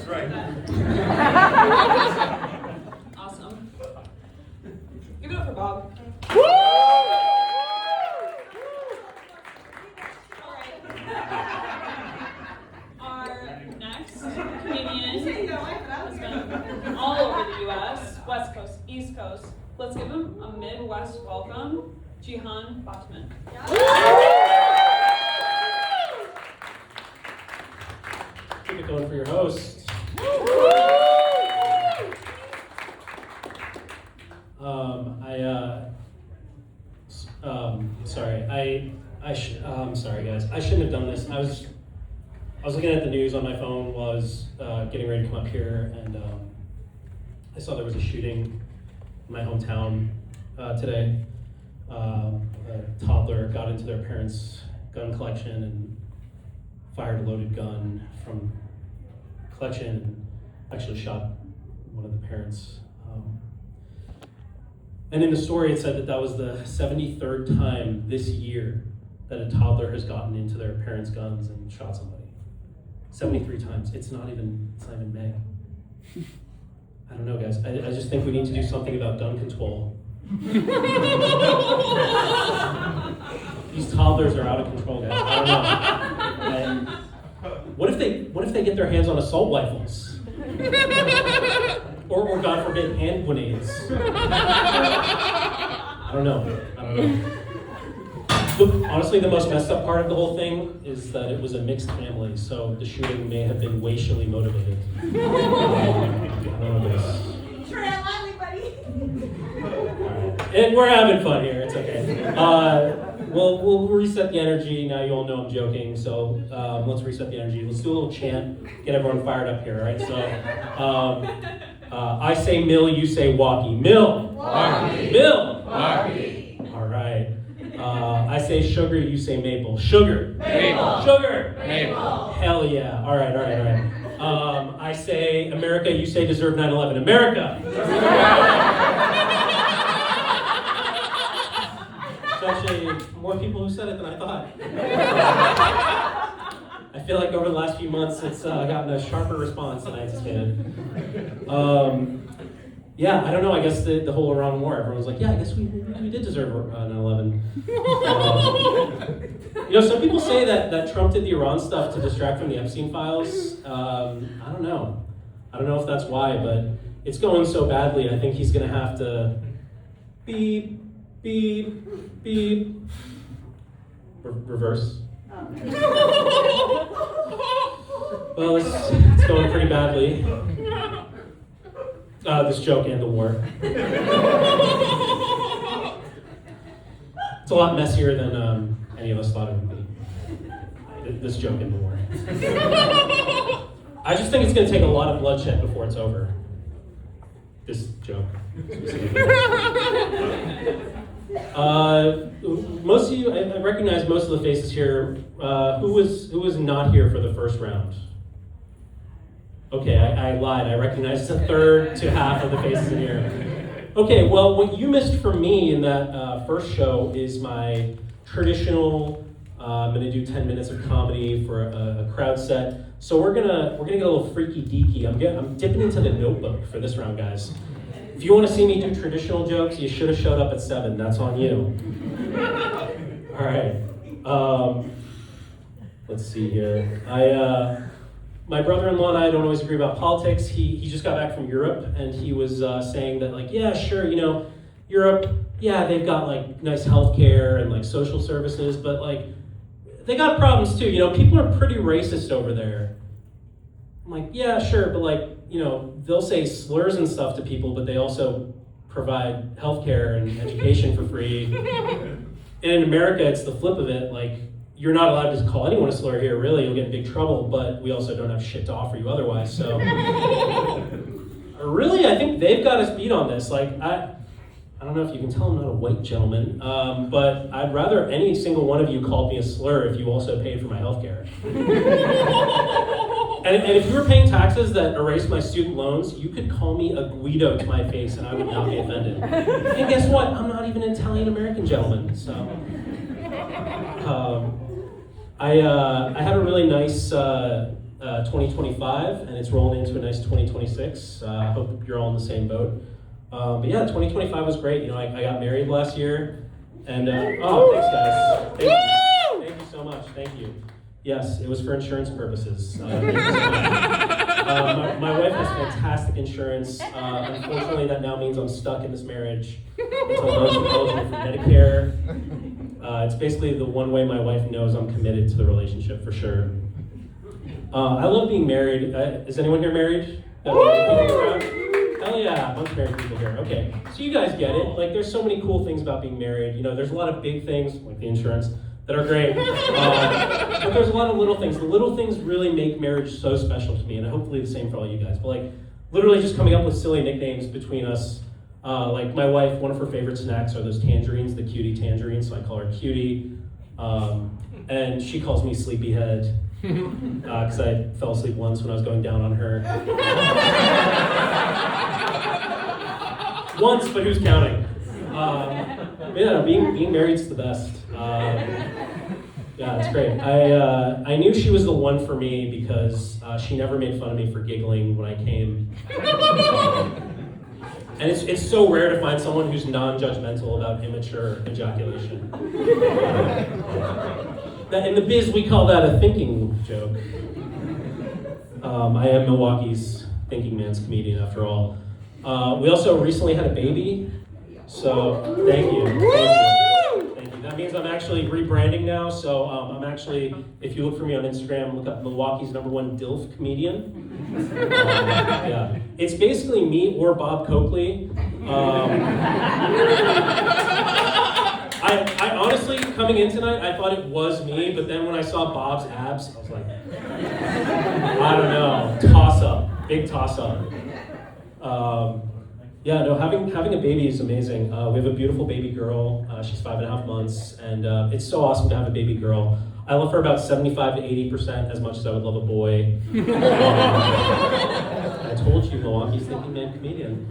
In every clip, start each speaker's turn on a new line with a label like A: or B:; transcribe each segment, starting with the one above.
A: right.
B: Awesome. Give it up for Bob. Our next comedian has been all over the U.S., West Coast, East Coast. Let's give him a Midwest welcome, Jihan Batuman.
C: Keep it going for your host. Sorry guys. I shouldn't have done this. I was looking at the news on my phone while I was getting ready to come up here, and I saw there was a shooting in my hometown today. A toddler got into their parents' gun collection and fired a loaded gun from collection and actually shot one of the parents. And in the story it said that was the 73rd time this year that a toddler has gotten into their parents' guns and shot somebody. 73 times. It's not even May. I don't know, guys. I just think we need to do something about gun control. These toddlers are out of control, guys. I don't know. And what if they get their hands on assault rifles? Or God forbid, hand grenades? I don't know. Look, honestly, the most messed up part of the whole thing is that it was a mixed family, so the shooting may have been racially motivated. I don't know this.
D: Turn that lively, buddy.
C: And we're having fun here, it's okay. We'll reset the energy. Now you all know I'm joking, so let's reset the energy. Let's do a little chant, get everyone fired up here, all right? So, I say mill, you say walkie. Mill!
D: Walkie!
C: Mill!
D: Walkie!
C: All right. I say sugar, you say maple. Sugar!
D: Maple!
C: Sugar!
D: Maple!
C: Hell yeah. All right. I say America, you say deserve 9/11. America! There's actually more people who said it than I thought. I feel like over the last few months it's gotten a sharper response than I anticipated. Yeah, I don't know, I guess the whole Iran war, everyone was like, yeah, I guess we did deserve 9/11. Some people say that Trump did the Iran stuff to distract from the Epstein files. I don't know. I don't know if that's why, but it's going so badly, I think he's gonna have to beep, beep, beep. Reverse. Well, it's going pretty badly. This joke and the war. It's a lot messier than any of us thought it would be. This joke and the war. I just think it's going to take a lot of bloodshed before it's over. This joke. Most of you, I recognize most of the faces here. Who was not here for the first round? Okay, I lied. I recognize a third to half of the faces in here. Okay, well, what you missed from me in that first show is my traditional. I'm gonna do 10 minutes of comedy for a crowd set. So we're gonna get a little freaky deaky. I'm dipping into the notebook for this round, guys. If you want to see me do traditional jokes, you should have showed up at 7. That's on you. All right. Let's see here. My brother-in-law and I don't always agree about politics. He just got back from Europe, and he was saying that, like, yeah, sure, Europe, yeah, they've got, like, nice healthcare and, like, social services, but, like, they got problems, too. People are pretty racist over there. I'm like, yeah, sure, but, like, they'll say slurs and stuff to people, but they also provide healthcare and education for free. And in America, it's the flip of it, like, you're not allowed to call anyone a slur here, really. You'll get in big trouble, but we also don't have shit to offer you otherwise, so. Really, I think they've got us beat on this. Like, I don't know if you can tell I'm not a white gentleman, but I'd rather any single one of you called me a slur if you also paid for my healthcare. and if you were paying taxes that erased my student loans, you could call me a Guido to my face and I would not be offended. And guess what? I'm not even an Italian-American gentleman, so. I had a really nice 2025, and it's rolling into a nice 2026. I hope you're all in the same boat. But yeah, 2025 was great. You know, I got married last year, and oh, thanks guys. Thank you so much. Thank you. Yes, it was for insurance purposes. Thank you so much. My wife has fantastic insurance. Unfortunately, that now means I'm stuck in this marriage until those are eligible for Medicare. It's basically the one way my wife knows I'm committed to the relationship for sure. I love being married. Is anyone here married? Hell yeah, a bunch of married people here. Okay, so you guys get it. Like, there's so many cool things about being married. You know, there's a lot of big things, like the insurance, that are great. But there's a lot of little things. The little things really make marriage so special to me, and hopefully the same for all you guys. But like, literally just coming up with silly nicknames between us. Like my wife, one of her favorite snacks are those tangerines, the cutie tangerines, so I call her Cutie. And she calls me Sleepyhead, because I fell asleep once when I was going down on her. Once, but who's counting? Yeah, being married's the best. Yeah, it's great. I knew she was the one for me because she never made fun of me for giggling when I came. And it's so rare to find someone who's non-judgmental about immature ejaculation. In the biz, we call that a thinking joke. I am Milwaukee's thinking man's comedian, after all. We also recently had a baby, so thank you. That means I'm actually rebranding now, so I'm actually, if you look for me on Instagram, look up Milwaukee's #1 DILF comedian. Yeah. It's basically me or Bob Coakley. I honestly, coming in tonight, I thought it was me, but then when I saw Bob's abs, I was like, I don't know, big toss up. Yeah, no, having a baby is amazing. We have a beautiful baby girl. She's 5.5 months, and it's so awesome to have a baby girl. I love her about 75 to 80% as much as I would love a boy. I told you, Milwaukee's thinking man comedian.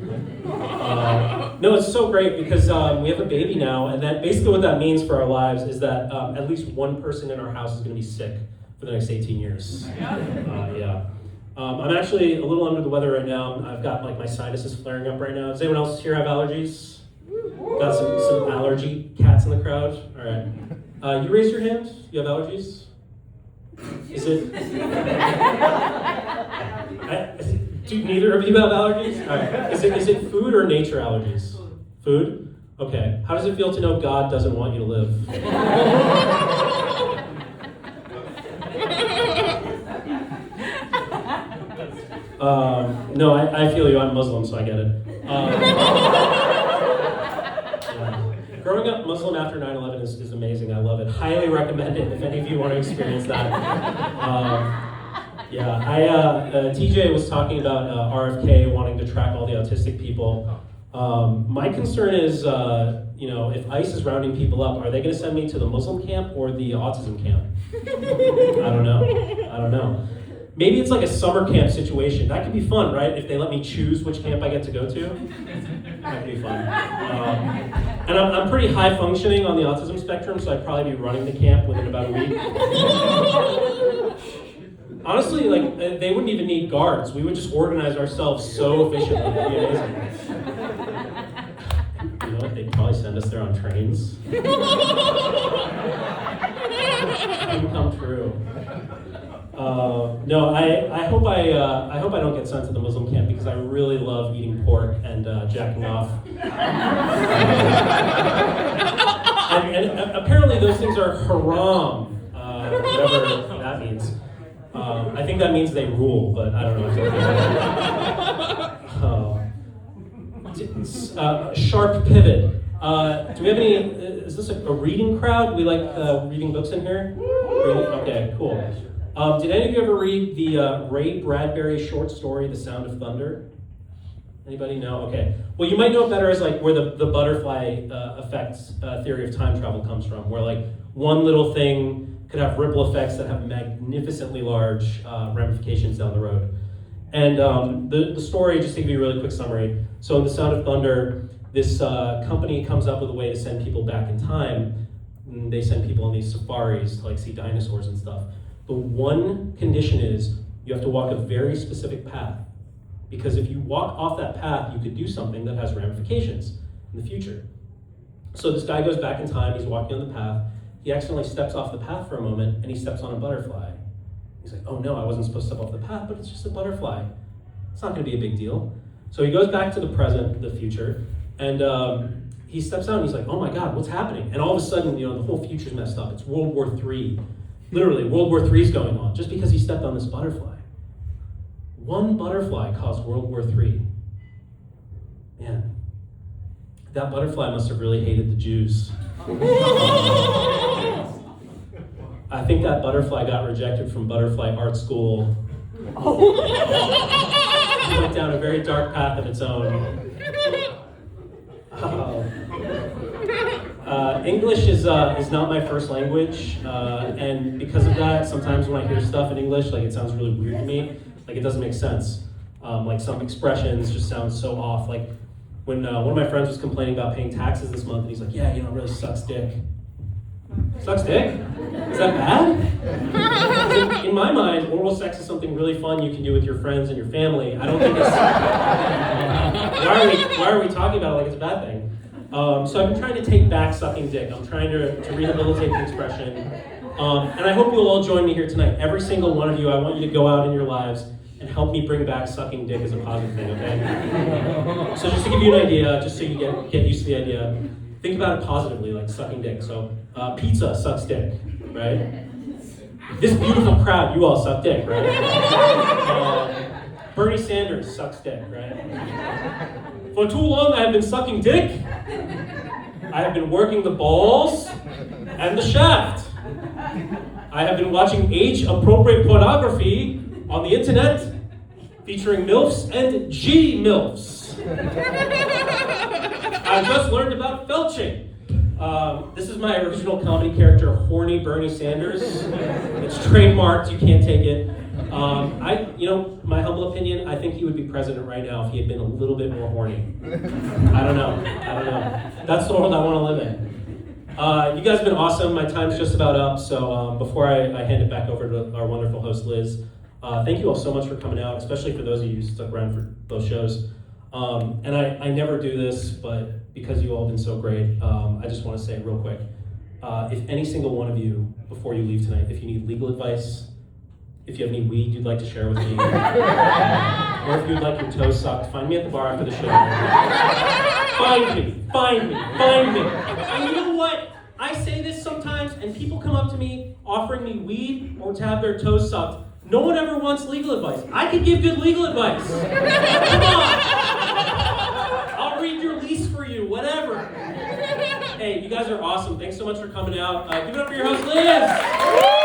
C: No, it's so great because we have a baby now, and that basically what that means for our lives is that at least one person in our house is going to be sick for the next 18 years. Yeah. I'm actually a little under the weather right now. I've got like my sinuses flaring up right now. Does anyone else here have allergies? Got some allergy cats in the crowd? All right. You raise your hand. You have allergies? Is it? Do neither of you have allergies? All right. Is it food or nature allergies? Food? Okay. How does it feel to know God doesn't want you to live? No, I feel you. I'm Muslim, so I get it. Yeah. Growing up Muslim after 9/11 is amazing. I love it. Highly recommend it if any of you want to experience that. Yeah, TJ was talking about RFK wanting to track all the autistic people. My concern is, if ICE is rounding people up, are they going to send me to the Muslim camp or the autism camp? I don't know. Maybe it's like a summer camp situation. That could be fun, right? If they let me choose which camp I get to go to, that could be fun. And I'm pretty high functioning on the autism spectrum, so I'd probably be running the camp within about a week. Honestly, like, they wouldn't even need guards. We would just organize ourselves so efficiently. It'd be amazing. You know what? They'd probably send us there on trains. Couldn't come true. No, I hope I don't get sent to the Muslim camp because I really love eating pork and jacking off. And apparently those things are haram, whatever that means. I think that means they rule, but I don't know. Sharp pivot. Do we have any? Is this a reading crowd? We like reading books in here? Okay, cool. Did any of you ever read the Ray Bradbury short story, The Sound of Thunder? Anybody know? Okay. Well, you might know it better as like where the butterfly effect theory of time travel comes from, where like one little thing could have ripple effects that have magnificently large ramifications down the road. And the story, just to give you a really quick summary. So in The Sound of Thunder, this company comes up with a way to send people back in time. And they send people on these safaris to like see dinosaurs and stuff. The one condition is You have to walk a very specific path. Because if you walk off that path, you could do something that has ramifications in the future. So this guy goes back in time, he's walking on the path, he accidentally steps off the path for a moment, and he steps on a butterfly. He's like, oh no, I wasn't supposed to step off the path, but it's just a butterfly. It's not gonna be a big deal. So he goes back to the present, the future, and he steps out and he's like, oh my God, what's happening? And all of a sudden, the whole future's messed up. It's World War III. Literally, World War III is going on, just because he stepped on this butterfly. One butterfly caused World War III. Man, that butterfly must have really hated the Jews. I think that butterfly got rejected from butterfly art school. It went down a very dark path of its own. English is not my first language, and because of that, sometimes when I hear stuff in English, like it sounds really weird to me. Like it doesn't make sense. Like some expressions just sound so off. Like when one of my friends was complaining about paying taxes this month, and he's like, yeah, it really sucks dick. Sucks dick? Is that bad? In my mind, oral sex is something really fun you can do with your friends and your family. I don't think it's... why are we talking about it like it's a bad thing? So I've been trying to take back sucking dick. I'm trying to rehabilitate the expression. And I hope you'll all join me here tonight. Every single one of you, I want you to go out in your lives and help me bring back sucking dick as a positive thing, okay? So just to give you an idea, just so you get used to the idea, think about it positively, like sucking dick. So pizza sucks dick, right? This beautiful crowd, you all suck dick, right? Bernie Sanders sucks dick, right? For too long I have been sucking dick. I have been working the balls and the shaft. I have been watching age-appropriate pornography on the internet featuring MILFs and G-MILFs. I just learned about felching. This is my original comedy character, Horny Bernie Sanders. It's trademarked, you can't take it. My humble opinion, I think he would be president right now if he had been a little bit more horny. I don't know. That's the world I want to live in. You guys have been awesome. My time's just about up, so before I hand it back over to our wonderful host, Liz, thank you all so much for coming out, especially for those of you who stuck around for those shows. And I never do this, but because you all have been so great, I just want to say real quick, if any single one of you, before you leave tonight, if you need legal advice, if you have any weed you'd like to share with me, or if you'd like your toes sucked, find me at the bar after the show. Find me. And you know what? I say this sometimes, and people come up to me offering me weed or to have their toes sucked. No one ever wants legal advice. I could give good legal advice. Come on. I'll read your lease for you, whatever. Hey, you guys are awesome. Thanks so much for coming out. Give it up for your host, Liz.